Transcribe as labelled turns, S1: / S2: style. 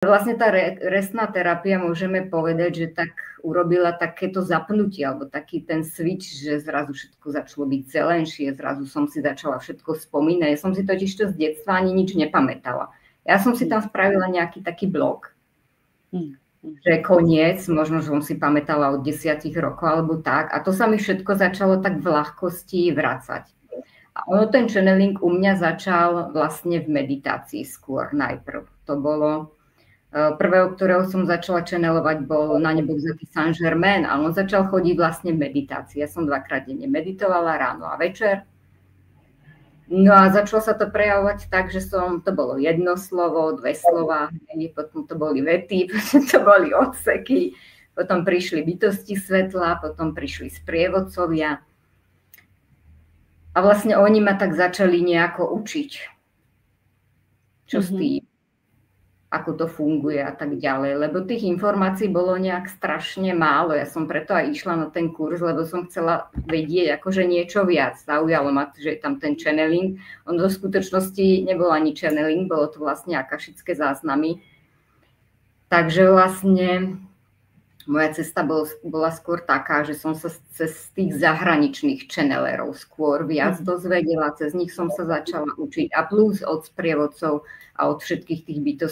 S1: Vlastne tá restná terapia, môžeme povedať, že tak urobila takéto zapnutie, alebo taký ten switch, že zrazu všetko začalo byť zelenšie, zrazu som si začala všetko spomínať. Ja som si totiž to z detstva ani nič nepamätala. Ja som si tam spravila nejaký taký blok, že koniec, možno, že som si pamätala od 10 rokov alebo tak. A to sa mi všetko začalo tak v ľahkosti vracať. A ono ten channeling u mňa začal vlastne v meditácii skôr najprv. To bolo prvého, ktorého som začala channelovať, bol na nebo vzatý Saint-Germain a on začal chodiť vlastne v meditácii. Ja som 2-krát denne meditovala, ráno a večer. No a začalo sa to prejavovať tak, že to bolo jedno slovo, 2 slova, potom to boli vety, potom to boli odseky, potom prišli bytosti svetla, potom prišli sprievodcovia. A vlastne oni ma tak začali nejako učiť, čo s tým, ako to funguje a tak ďalej, lebo tých informácií bolo nejak strašne málo. Ja som preto aj išla na ten kurz, lebo som chcela vedieť akože niečo viac. Zaujalo ma, že je tam ten channeling. On do skutočnosti nebol ani channeling, bolo to vlastne akašické záznamy. Takže vlastne moja cesta bola skôr taká, že som sa cez tých zahraničných channelerov skôr viac dozvedela, cez nich som sa začala učiť a plus od sprievodcov a od všetkých tých bytostí